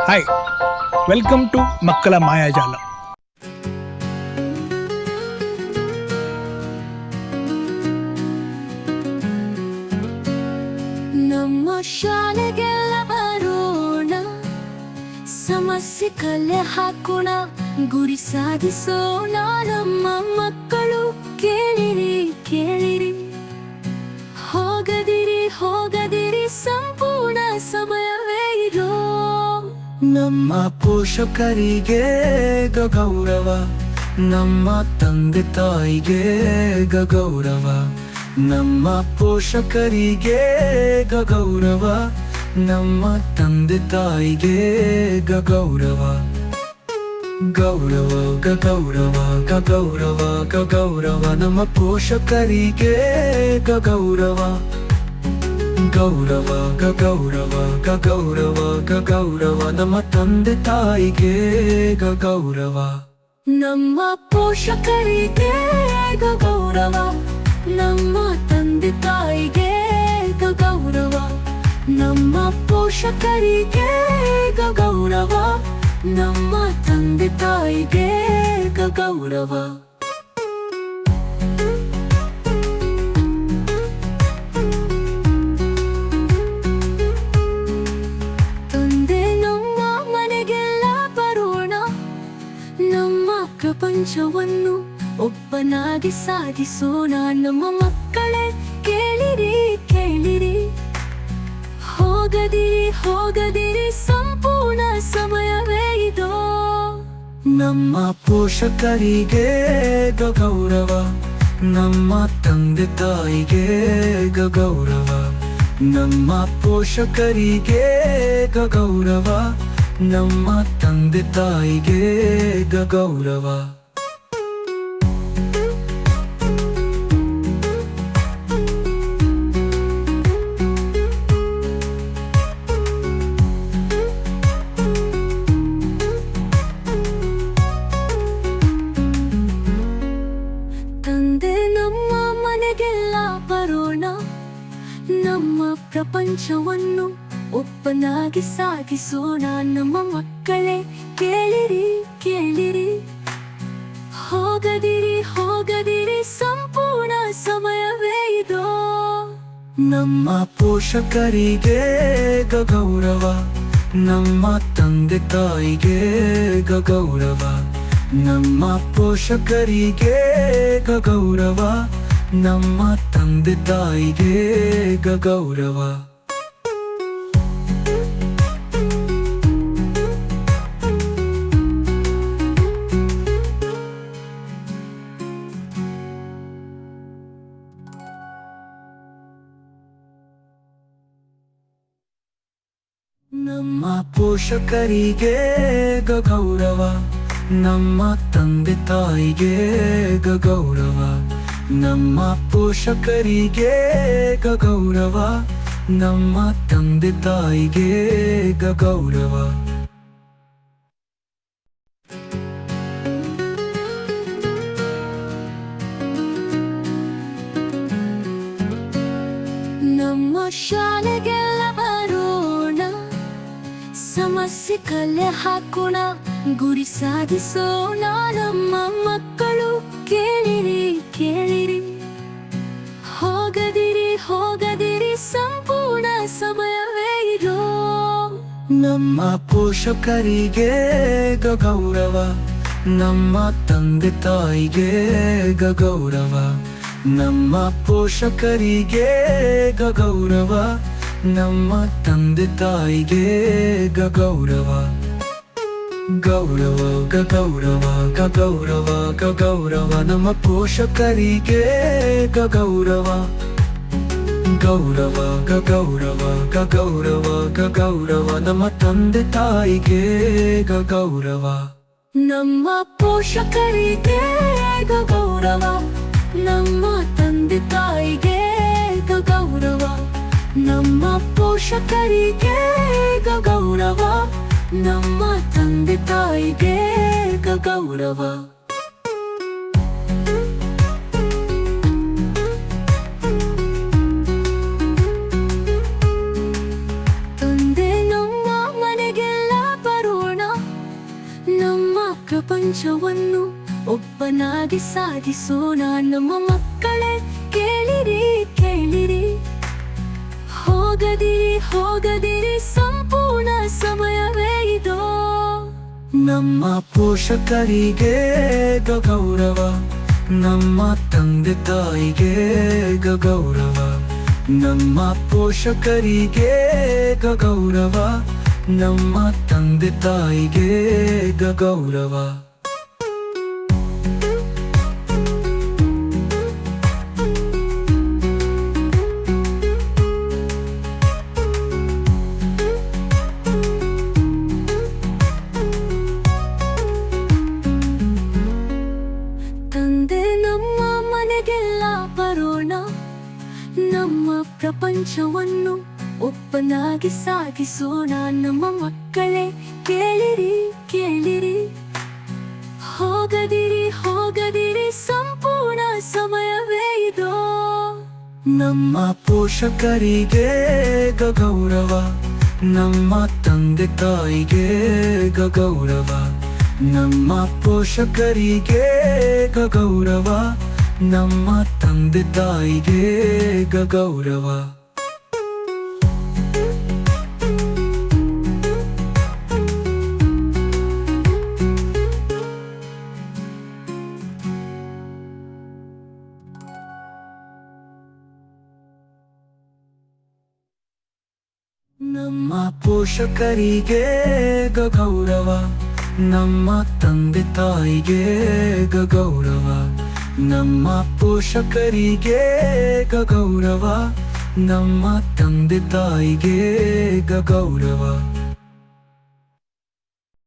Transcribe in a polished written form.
Hi, welcome to ಮಕ್ಕಳ ಮಾಯಾಜಾಲ. ನಮ್ಮ ಶಾಲೆಗೆಲ್ಲ ಬರೋಣ, ಸಮಸ್ಯೆ ಕಲೆ ಹಾಕೋಣ, ಗುರಿ ಸಾಧಿಸೋಣ. ನಮ್ಮ ಮಕ್ಕಳು ಕೇಳಿರಿ ಕೇಳಿರಿ, ಹೋಗದಿರಿ ಹೋಗದಿರಿ, ಸಂಪೂರ್ಣ ಸಮಯವೇ ಇರೋ. ನಮ್ಮ ಪೋಷಕರಿಗೆ ಗೌರವ, ನಮ್ಮ ತಂದೆ ತಾಯಿಗೆ ಗೌರವ. ನಮ್ಮ ಪೋಷಕರಿಗೆ ಗೌರವ, ನಮ್ಮ ತಂದೆ ತಾಯಿಗೆ ಗೌರವ. ಗೌರವ ಗೌರವ ಗೌರವ ಗೌರವ, ನಮ್ಮ ಪೋಷಕರಿಗೆ ಗೌರವ. ಗೌರವ ಗೌರವ ಗೌರವ ಗೌರವ, ನಮ್ಮ ತಂದೆ ತಾಯಿಗೆ ಗೌರವ. ನಮ್ಮ ಪೋಷಕರಿಗೆ ಗೌರವ, ನಮ್ಮ ತಂದೆ ತಾಯಿಗೆ ಗೌರವ. ನಮ್ಮ ಪೋಷಕರಿಗೆ ಗೌರವ, ನಮ್ಮ ತಂದೆ ತಾಯಿಗೆ ಗೌರವ. ತಂದೆ ನಮ್ಮ ಮನೆಗೆಲ್ಲ ಬರೋಣ, ನಮ್ಮ ಪ್ರಪಂಚವನ್ನು ಒಬ್ಬನಾಗಿ ಸಾಧಿಸೋಣ. ನಮ್ಮ ಮಕ್ಕಳೇ ಕೇಳಿರಿ ಕೇಳಿರಿ, ಹೋಗದಿರಿ ಹೋಗದಿರಿ, ಸಂಪೂರ್ಣ ಸಮಯವೇ ಇದೋ. ನಮ್ಮ ಪೋಷಕರಿಗೆ ಗೌರವ, ನಮ್ಮ ತಂದೆ ತಾಯಿಗೆ ಗೌರವ. ನಮ್ಮ ಪೋಷಕರಿಗೆ ಗೌರವ, ನಮ್ಮ ತಂದೆ ತಾಯಿಗೆ ಗೌರವ. ತಂದೆ ನಮ್ಮ ಮನೆಗೆಲ್ಲ ಬರೋಣ, ನಮ್ಮ ಪ್ರಪಂಚವನ್ನು ಒಬ್ಬನಾಗಿ ಸಾಗಿಸೋಣ. ನಮ್ಮ ಮಕ್ಕಳೇ ಕೇಳಿರಿ ಕೇಳಿರಿ, ಹೋಗದಿರಿ ಹೋಗದಿರಿ, ಸಂಪೂರ್ಣ ಸಮಯವೇ ಇದೋ. ನಮ್ಮ ಪೋಷಕರಿಗೆ ಗೌರವ, ನಮ್ಮ ತಂದೆ ತಾಯಿಗೆ ಗೌರವ. ನಮ್ಮ ಪೋಷಕರಿಗೆ ಗೌರವ, ನಮ್ಮ ತಂದೆ ತಾಯಿಗೆ ಗೌರವ. ನಮ್ಮ ಪೋಷಕರಿಗೆ ಗೌರವ, ನಮ್ಮ ತಂದೆ ತಾಯಿಗೆ ಗೌರವ. ನಮ್ಮ ಪೋಷಕರಿಗೆ ಗೌರವ, ನಮ್ಮ ತಂದೆ ತಾಯಿಗೆ ಗೌರವ. ನಮ್ಮ ಶಾಲೆಗೆಲ್ಲ ಬರೋಣ, ಸಮಸ್ಯೆ ಕಲೆ ಹಾಕೋಣ, ಗುರಿ ಸಾಧಿಸೋಣ. ನಮ್ಮ ಮಕ್ಕಳು ಕೇಳಿರಿ ಕೇಳಿರಿ, ಹೋಗದಿರಿ ಹೋಗದಿರಿ, ಸಂಪೂರ್ಣ ಸಮಯವೇ ಇರೋ. ನಮ್ಮ ಪೋಷಕರಿಗೆ ಗೌರವ, ನಮ್ಮ ತಂದೆ ತಾಯಿಗೆ ಗೌರವ. ನಮ್ಮ ಪೋಷಕರಿಗೆ ಗೌರವ, ನಮ್ಮ ತಂದೆ ತಾಯಿಗೆ ಗೌರವ. ಗೌರವ ಗೌರವ ಗೌರವ ಗೌರವ, ನಮ್ಮ ಪೋಷಕರಿಗೆ ಗೌರವ. ಗೌರವ ಗೌರವ ಗೌರವ ಗೌರವ, ನಮ್ಮ ತಂದೆ ತಾಯಿಗೆ ಗೌರವ. ನಮ್ಮ ಪೋಷಕರಿಗೆ ಗೌರವ, ನಮ್ಮ ತಂದೆ ತಾಯಿಗೆ ಗೌರವ. ನಮ್ಮ ಪೋಷಕರಿಗೆ ಗೌರವ, ನಮ್ಮ ತಂದೆ ತಾಯಿಗೆ ಗೌರವ. ತಂದೆ ನಮ್ಮ ಮನೆಗೆಲ್ಲ ಬರೋ ಪ್ರಪಂಚವನ್ನು ಒಬ್ಬನಾಗಿ ಸಾಧಿಸೋಣ ನಮ್ಮ ಮಕ್ಕಳೇ ಕೇಳಿರಿ ಕೇಳಿರಿ ಹೋಗದಿರಿ ಹೋಗದಿರಿ ಸಂಪೂರ್ಣ ಸಮಯವೇ ಇದೋ ನಮ್ಮ ಪೋಷಕರಿಗೆ ಗೌರವ ನಮ್ಮ ತಂದೆ ತಾಯಿಗೆ ಗೌರವ ನಮ್ಮ ಪೋಷಕರಿಗೆ ಗೌರವ ನಮ್ಮ ತಂದೆ ತಾಯಿಗೆ ಗೌರವ ತಂದೆ ನಮ್ಮ ಮನೆಗೆಲ್ಲ ಬರೋಣ ನಮ್ಮ ಪ್ರಪಂಚವನ್ನು ಒಬ್ಬನಾಗಿ ಸಾಗಿಸೋಣ ನಮ್ಮ ಮಕ್ಕಳೇ ಕೇಳಿರಿ ಕೇಳಿರಿ ಹೋಗದಿರಿ ಹೋಗದಿರಿ ಸಂಪೂರ್ಣ ಸಮಯವೇ ಇದೋ ನಮ್ಮ ಪೋಷಕರಿಗೆ ಗೌರವ ನಮ್ಮ ತಂದೆ ತಾಯಿಗೆ ಗೌರವ ನಮ್ಮ ಪೋಷಕರಿಗೆ ಗೌರವ ನಮ್ಮ ತಂದೆ ತಾಯಿಗೆ ಗೌರವ ನಮ್ಮ ಪೋಷಕರಿಗೆ ಗೌರವ ನಮ್ಮ ತಂದೆ ತಾಯಿಗೆ ಗೌರವ ನಮ್ಮ ಪೋಷಕರಿಗೆ ಗೌರವ ನಮ್ಮ ತಂದೆ ತಾಯಿಗೆ ಗೌರವ